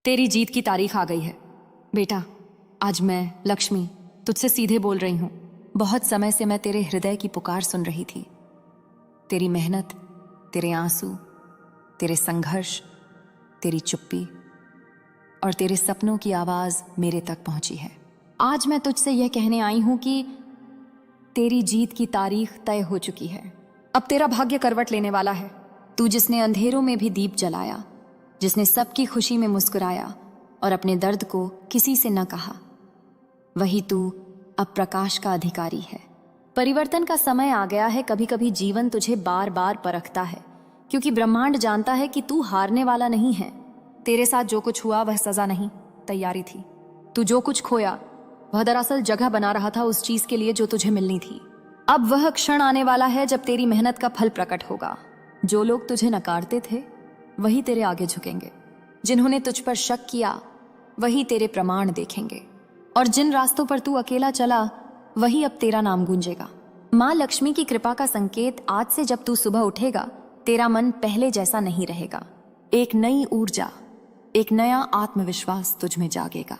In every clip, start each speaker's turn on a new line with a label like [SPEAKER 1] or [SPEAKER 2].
[SPEAKER 1] तेरी जीत की तारीख आ गई है बेटा। आज मैं लक्ष्मी तुझसे सीधे बोल रही हूं। बहुत समय से मैं तेरे हृदय की पुकार सुन रही थी। तेरी मेहनत, तेरे आंसू, तेरे संघर्ष, तेरी चुप्पी और तेरे सपनों की आवाज मेरे तक पहुंची है। आज मैं तुझसे यह कहने आई हूं कि तेरी जीत की तारीख तय हो चुकी है। अब तेरा भाग्य करवट लेने वाला है। तू जिसने अंधेरों में भी दीप जलाया, जिसने सबकी खुशी में मुस्कुराया और अपने दर्द को किसी से न कहा, वही तू अब प्रकाश का अधिकारी है। परिवर्तन का समय आ गया है। कभी कभी जीवन तुझे बार बार परखता है, क्योंकि ब्रह्मांड जानता है कि तू हारने वाला नहीं है। तेरे साथ जो कुछ हुआ वह सजा नहीं, तैयारी थी। तू जो कुछ खोया वह दरअसल जगह बना रहा था उस चीज के लिए जो तुझे मिलनी थी। अब वह क्षण आने वाला है जब तेरी मेहनत का फल प्रकट होगा। जो लोग तुझे नकारते थे वही तेरे आगे झुकेंगे। जिन्होंने तुझ पर शक किया वही तेरे प्रमाण देखेंगे। और जिन रास्तों पर तू अकेला चला वही अब तेरा नाम गूंजेगा। माँ लक्ष्मी की कृपा का संकेत आज से जब तू सुबह उठेगा, तेरा मन पहले जैसा नहीं रहेगा। एक नई ऊर्जा, एक नया आत्मविश्वास तुझ में जागेगा।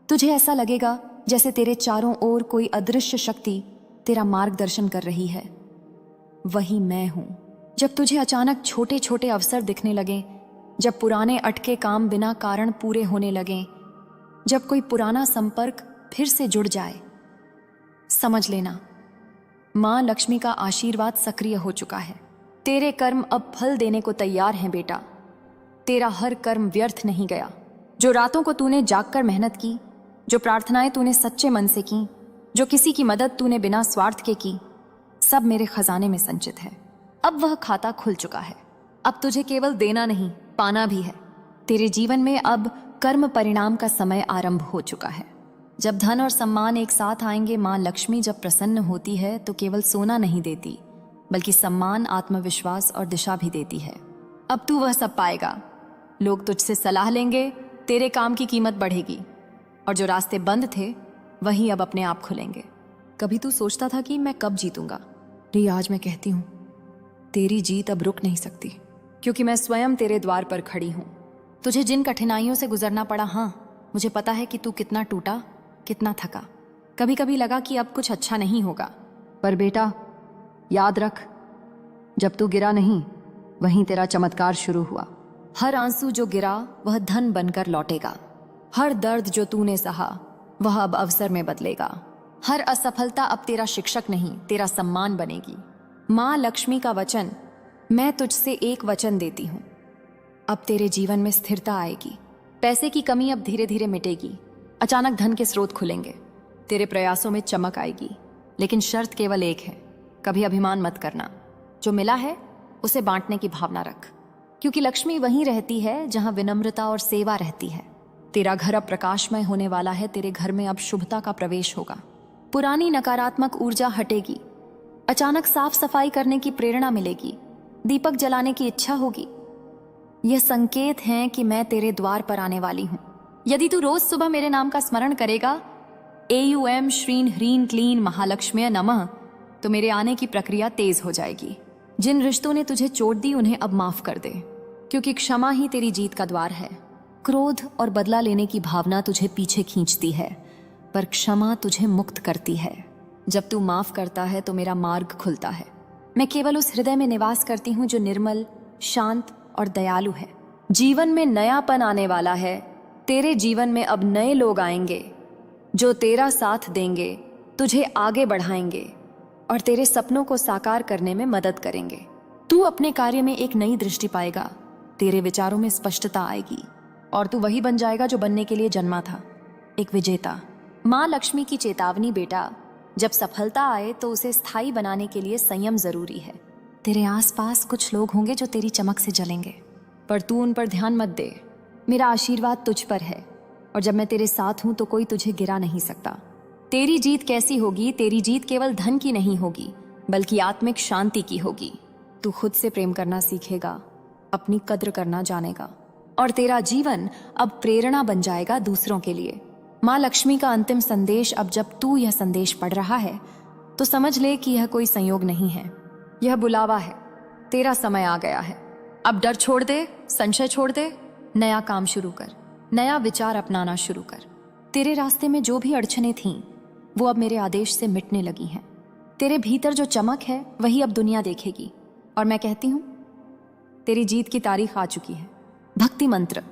[SPEAKER 1] तुझे ऐसा लगेगा जैसे तेरे चारों ओर कोई अदृश्य शक्ति तेरा मार्गदर्शन कर रही है। वही मैं हूं। जब तुझे अचानक छोटे छोटे अवसर दिखने लगे, जब पुराने अटके काम बिना कारण पूरे होने लगे, जब कोई पुराना संपर्क फिर से जुड़ जाए, समझ लेना मां लक्ष्मी का आशीर्वाद सक्रिय हो चुका है। तेरे कर्म अब फल देने को तैयार हैं बेटा। तेरा हर कर्म व्यर्थ नहीं गया। जो रातों को तूने जागकर मेहनत की, जो प्रार्थनाएं तूने सच्चे मन से की, जो किसी की मदद तूने बिना स्वार्थ के की, सब मेरे खजाने में संचित है। अब वह खाता खुल चुका है। अब तुझे केवल देना नहीं, पाना भी है। तेरे जीवन में अब कर्म परिणाम का समय आरंभ हो चुका है। जब धन और सम्मान एक साथ आएंगे, मां लक्ष्मी जब प्रसन्न होती है तो केवल सोना नहीं देती, बल्कि सम्मान, आत्मविश्वास और दिशा भी देती है। अब तू वह सब पाएगा। लोग तुझसे सलाह लेंगे, तेरे काम की कीमत बढ़ेगी और जो रास्ते बंद थे वही अब अपने आप खुलेंगे। कभी तू सोचता था कि मैं कब जीतूंगा, नहीं, आज मैं कहती हूं तेरी जीत अब रुक नहीं सकती, क्योंकि मैं स्वयं तेरे द्वार पर खड़ी हूं। तुझे जिन कठिनाइयों से गुजरना पड़ा, हाँ, मुझे पता है कि तू कितना टूटा, कितना थका। कभी कभी लगा कि अब कुछ अच्छा नहीं होगा, पर बेटा याद रख, जब तू गिरा नहीं, वहीं तेरा चमत्कार शुरू हुआ। हर आंसू जो गिरा वह धन बनकर लौटेगा। हर दर्द जो तूने सहा वह अब अवसर में बदलेगा। हर असफलता अब तेरा शिक्षक नहीं, तेरा सम्मान बनेगी। मां लक्ष्मी का वचन, मैं तुझसे एक वचन देती हूं, अब तेरे जीवन में स्थिरता आएगी। पैसे की कमी अब धीरे धीरे मिटेगी। अचानक धन के स्रोत खुलेंगे। तेरे प्रयासों में चमक आएगी। लेकिन शर्त केवल एक है, कभी अभिमान मत करना। जो मिला है उसे बांटने की भावना रख, क्योंकि लक्ष्मी वहीं रहती है जहां विनम्रता और सेवा रहती है। तेरा घर अब प्रकाशमय होने वाला है। तेरे घर में अब शुभता का प्रवेश होगा। पुरानी नकारात्मक ऊर्जा हटेगी। अचानक साफ सफाई करने की प्रेरणा मिलेगी। दीपक जलाने की इच्छा होगी। यह संकेत है कि मैं तेरे द्वार पर आने वाली हूं। यदि तू रोज सुबह मेरे नाम का स्मरण करेगा, AUM श्रीं ह्रीं क्लीं महालक्ष्म्यै नमः, तो मेरे आने की प्रक्रिया तेज हो जाएगी। जिन रिश्तों ने तुझे चोट दी उन्हें अब माफ कर दे, क्योंकि क्षमा ही तेरी जीत का द्वार है। क्रोध और बदला लेने की भावना तुझे पीछे खींचती है, पर क्षमा तुझे मुक्त करती है। जब तू माफ करता है तो मेरा मार्ग खुलता है। मैं केवल उस हृदय में निवास करती हूँ जो निर्मल, शांत और दयालु है। जीवन में नयापन आने वाला है। तेरे जीवन में अब नए लोग आएंगे जो तेरा साथ देंगे, तुझे आगे बढ़ाएंगे और तेरे सपनों को साकार करने में मदद करेंगे। तू अपने कार्य में एक नई दृष्टि पाएगा। तेरे विचारों में स्पष्टता आएगी और तू वही बन जाएगा जो बनने के लिए जन्मा था, एक विजेता। माँ लक्ष्मी की चेतावनी, बेटा, जब सफलता आए तो उसे स्थायी बनाने के लिए संयम जरूरी है। तेरे आसपास कुछ लोग होंगे जो तेरी चमक से जलेंगे, पर तू उन पर ध्यान मत दे। मेरा आशीर्वाद तुझ पर है और जब मैं तेरे साथ हूं तो कोई तुझे गिरा नहीं सकता। तेरी जीत कैसी होगी? तेरी जीत केवल धन की नहीं होगी, बल्कि आत्मिक शांति की होगी। तू खुद से प्रेम करना सीखेगा, अपनी कद्र करना जानेगा और तेरा जीवन अब प्रेरणा बन जाएगा दूसरों के लिए। माँ लक्ष्मी का अंतिम संदेश, अब जब तू यह संदेश पढ़ रहा है तो समझ ले कि यह कोई संयोग नहीं है, यह बुलावा है। तेरा समय आ गया है। अब डर छोड़ दे, संशय छोड़ दे, नया काम शुरू कर। नया विचार अपनाना शुरू कर। तेरे रास्ते में जो भी अड़चने थीं, वो अब मेरे आदेश से मिटने लगी हैं। तेरे भीतर जो चमक है वही अब दुनिया देखेगी। और मैं कहती हूं, तेरी जीत की तारीख आ चुकी है। भक्ति मंत्र।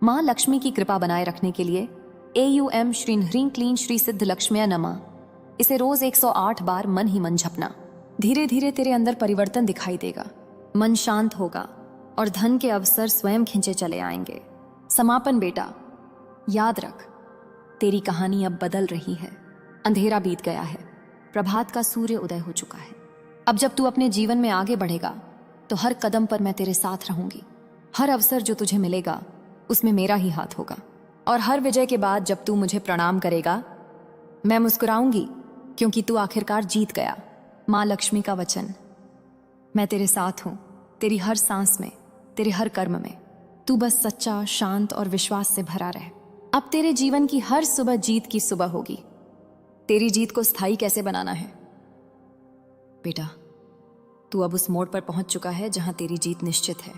[SPEAKER 1] मां लक्ष्मी की कृपा बनाए रखने के लिए AUM श्रीं ह्रीं क्लीं श्री सिद्ध लक्ष्म्या नमः, इसे रोज 108 बार मन ही मन जपना। धीरे धीरे तेरे अंदर परिवर्तन दिखाई देगा, मन शांत होगा और धन के अवसर स्वयं खिंचे चले आएंगे। समापन बेटा, याद रख, तेरी कहानी अब बदल रही है। अंधेरा बीत गया है, प्रभात का सूर्य उदय हो चुका है। अब जब तू अपने जीवन में आगे बढ़ेगा तो हर कदम पर मैं तेरे साथ रहूंगी। हर अवसर जो तुझे मिलेगा उसमें मेरा ही हाथ होगा। और हर विजय के बाद जब तू मुझे प्रणाम करेगा, मैं मुस्कुराऊंगी, क्योंकि तू आखिरकार जीत गया। मां लक्ष्मी का वचन, मैं तेरे साथ हूं, तेरी हर सांस में, तेरे हर कर्म में। तू बस सच्चा, शांत और विश्वास से भरा रहे। अब तेरे जीवन की हर सुबह जीत की सुबह होगी। तेरी जीत को स्थायी कैसे बनाना है बेटा, तू अब उस मोड़ पर पहुंच चुका है जहां तेरी जीत निश्चित है।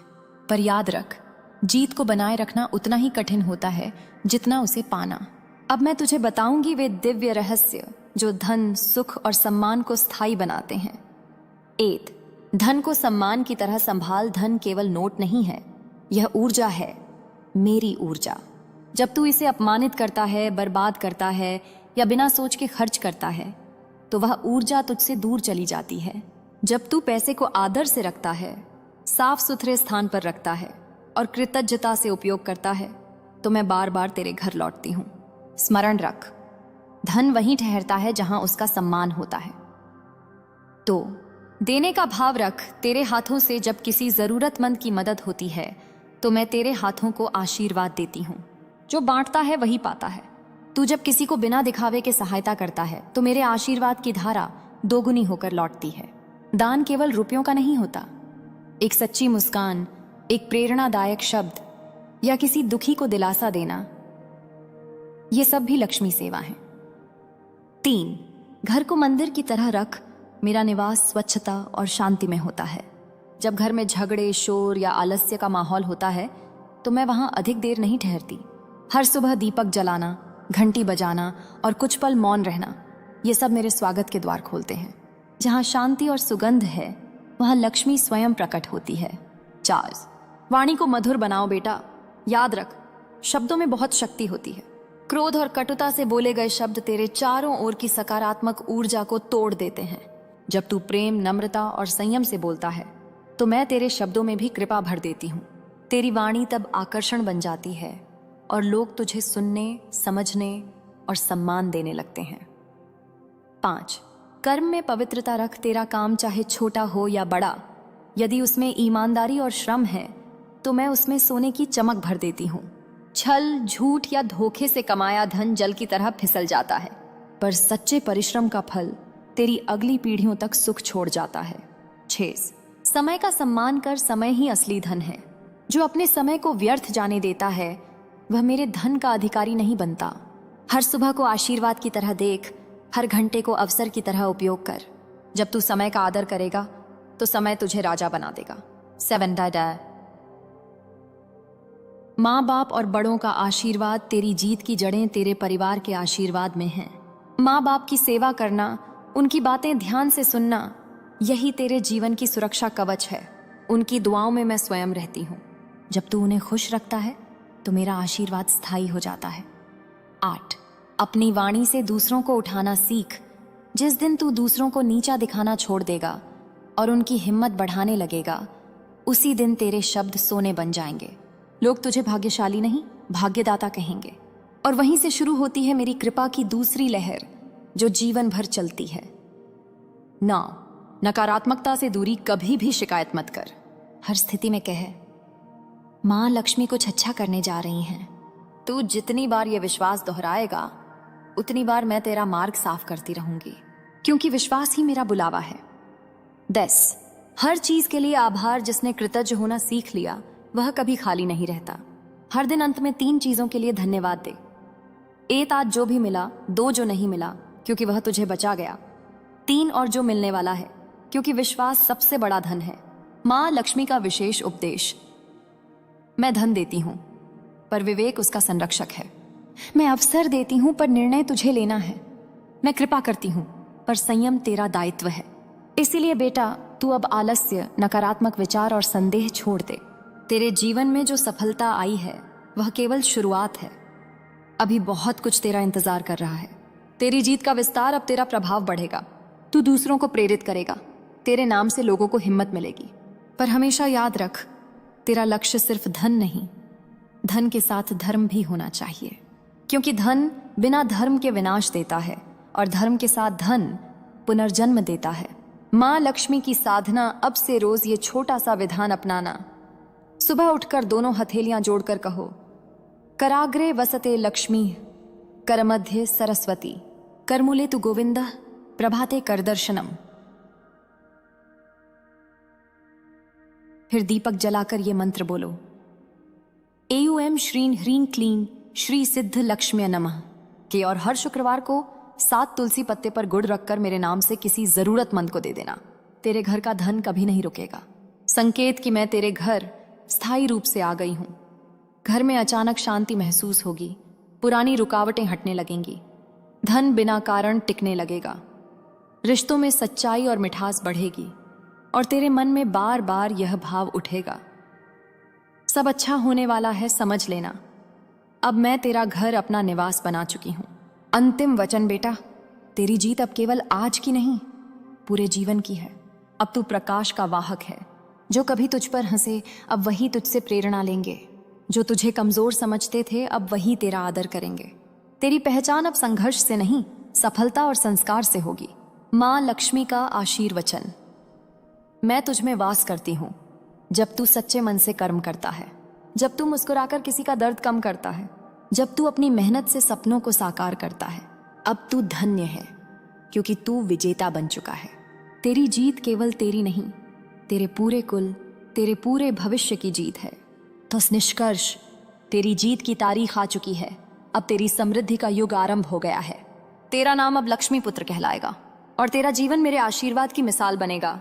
[SPEAKER 1] पर याद रख, जीत को बनाए रखना उतना ही कठिन होता है जितना उसे पाना। अब मैं तुझे बताऊंगी वे दिव्य रहस्य जो धन, सुख और सम्मान को स्थायी बनाते हैं। 8. धन को सम्मान की तरह संभाल। धन केवल नोट नहीं है, यह ऊर्जा है, मेरी ऊर्जा। जब तू इसे अपमानित करता है, बर्बाद करता है या बिना सोच के खर्च करता है, तो वह ऊर्जा तुझसे दूर चली जाती है। जब तू पैसे को आदर से रखता है, साफ सुथरे स्थान पर रखता है और कृतज्ञता से उपयोग करता है, तो मैं बार बार तेरे घर लौटती हूं। स्मरण रख, धन वहीं ठहरता है जहां उसका सम्मान होता है। तो देने का भाव रख। तेरे हाथों से जब किसी जरूरतमंद की मदद होती है तो मैं तेरे हाथों को आशीर्वाद देती हूं। जो बांटता है वही पाता है। तू जब किसी को बिना दिखावे के सहायता करता है तो मेरे आशीर्वाद की धारा दोगुनी होकर लौटती है। दान केवल रुपयों का नहीं होता, एक सच्ची मुस्कान, एक प्रेरणादायक शब्द या किसी दुखी को दिलासा देना, ये सब भी लक्ष्मी सेवा है। 3. घर को मंदिर की तरह रख। मेरा निवास स्वच्छता और शांति में होता है। जब घर में झगड़े, शोर या आलस्य का माहौल होता है तो मैं वहां अधिक देर नहीं ठहरती। हर सुबह दीपक जलाना, घंटी बजाना और कुछ पल मौन रहना, ये सब मेरे स्वागत के द्वार खोलते हैं। जहां शांति और सुगंध है वहां लक्ष्मी स्वयं प्रकट होती है। 4. वाणी को मधुर बनाओ बेटा। याद रख, शब्दों में बहुत शक्ति होती है। क्रोध और कटुता से बोले गए शब्द तेरे चारों ओर की सकारात्मक ऊर्जा को तोड़ देते हैं। जब तू प्रेम, नम्रता और संयम से बोलता है तो मैं तेरे शब्दों में भी कृपा भर देती हूँ। तेरी वाणी तब आकर्षण बन जाती है और लोग तुझे सुनने, समझने और सम्मान देने लगते हैं। 5. कर्म में पवित्रता रख। तेरा काम चाहे छोटा हो या बड़ा, यदि उसमें ईमानदारी और श्रम है तो मैं उसमें सोने की चमक भर देती हूँ। छल, झूठ या धोखे से कमाया धन जल की तरह फिसल जाता है, पर सच्चे परिश्रम का फल तेरी अगली पीढ़ियों तक सुख छोड़ जाता है। 6. समय का सम्मान कर। समय ही असली धन है। जो अपने समय को व्यर्थ जाने देता है वह मेरे धन का अधिकारी नहीं बनता। हर सुबह को आशीर्वाद की तरह देख, हर घंटे को अवसर की तरह उपयोग कर। जब तू समय का आदर करेगा तो समय तुझे राजा बना देगा। 7. माँ बाप और बड़ों का आशीर्वाद। तेरी जीत की जड़ें तेरे परिवार के आशीर्वाद में हैं। माँ बाप की सेवा करना, उनकी बातें ध्यान से सुनना, यही तेरे जीवन की सुरक्षा कवच है। उनकी दुआओं में मैं स्वयं रहती हूँ। जब तू उन्हें खुश रखता है तो मेरा आशीर्वाद स्थायी हो जाता है। 8. अपनी वाणी से दूसरों को उठाना सीख। जिस दिन तू दूसरों को नीचा दिखाना छोड़ देगा और उनकी हिम्मत बढ़ाने लगेगा, उसी दिन तेरे शब्द सोने बन जाएंगे। लोग तुझे भाग्यशाली नहीं, भाग्यदाता कहेंगे। और वहीं से शुरू होती है मेरी कृपा की दूसरी लहर जो जीवन भर चलती है। 9. नकारात्मकता से दूरी। कभी भी शिकायत मत कर। हर स्थिति में कह, माँ लक्ष्मी कुछ अच्छा करने जा रही हैं। तू जितनी बार यह विश्वास दोहराएगा उतनी बार मैं तेरा मार्ग साफ करती रहूंगी, क्योंकि विश्वास ही मेरा बुलावा है। 10. हर चीज के लिए आभार। जिसने कृतज्ञ होना सीख लिया वह कभी खाली नहीं रहता। हर दिन अंत में 3 चीजों के लिए धन्यवाद दे। 1. आज जो भी मिला। 2. जो नहीं मिला, क्योंकि वह तुझे बचा गया। 3. और जो मिलने वाला है, क्योंकि विश्वास सबसे बड़ा धन है। माँ लक्ष्मी का विशेष उपदेश। मैं धन देती हूँ पर विवेक उसका संरक्षक है। मैं अवसर देती हूं पर निर्णय तुझे लेना है। मैं कृपा करती हूं पर संयम तेरा दायित्व है। इसीलिए बेटा, तू अब आलस्य, नकारात्मक विचार और संदेह छोड़ दे। तेरे जीवन में जो सफलता आई है वह केवल शुरुआत है। अभी बहुत कुछ तेरा इंतजार कर रहा है। तेरी जीत का विस्तार, अब तेरा प्रभाव बढ़ेगा। तू दूसरों को प्रेरित करेगा। तेरे नाम से लोगों को हिम्मत मिलेगी। पर हमेशा याद रख, तेरा लक्ष्य सिर्फ धन नहीं, धन के साथ धर्म भी होना चाहिए। क्योंकि धन बिना धर्म के विनाश देता है और धर्म के साथ धन पुनर्जन्म देता है। माँ लक्ष्मी की साधना अब से रोज ये छोटा सा विधान अपनाना। सुबह उठकर दोनों हथेलियां जोड़कर कहो, कराग्रे वसते लक्ष्मी, करमध्य सरस्वती, करमूले तु गोविंद, प्रभाते कर दर्शनम। फिर दीपक जलाकर ये मंत्र बोलो, एयूएम श्रीं ह्रीं क्लीं श्री सिद्ध लक्ष्म्य नमः के, और हर शुक्रवार को 7 तुलसी पत्ते पर गुड़ रखकर मेरे नाम से किसी जरूरतमंद को दे देना। तेरे घर का धन कभी नहीं रुकेगा। संकेत कि मैं तेरे घर स्थायी रूप से आ गई हूं। घर में अचानक शांति महसूस होगी। पुरानी रुकावटें हटने लगेंगी। धन बिना कारण टिकने लगेगा। रिश्तों में सच्चाई और मिठास बढ़ेगी और तेरे मन में बार बार यह भाव उठेगा, सब अच्छा होने वाला है, समझ लेना। अब मैं तेरा घर अपना निवास बना चुकी हूं। अंतिम वचन बेटा, तेरी जीत अब केवल आज की नहीं, पूरे जीवन की है। अब तू प्रकाश का वाहक है। जो कभी तुझ पर हंसे अब वही तुझसे प्रेरणा लेंगे। जो तुझे कमजोर समझते थे अब वही तेरा आदर करेंगे। तेरी पहचान अब संघर्ष से नहीं, सफलता और संस्कार से होगी। माँ लक्ष्मी का आशीर्वचन, मैं तुझ में वास करती हूं जब तू सच्चे मन से कर्म करता है, जब तू मुस्कुराकर किसी का दर्द कम करता है, जब तू अपनी मेहनत से सपनों को साकार करता है। अब तू धन्य है क्योंकि तू विजेता बन चुका है। तेरी जीत केवल तेरी नहीं, तेरे पूरे कुल, तेरे पूरे भविष्य की जीत है। तो निष्कर्ष, तेरी जीत की तारीख आ चुकी है। अब तेरी समृद्धि का युग आरंभ हो गया है। तेरा नाम अब लक्ष्मी पुत्र कहलाएगा और तेरा जीवन मेरे आशीर्वाद की मिसाल बनेगा।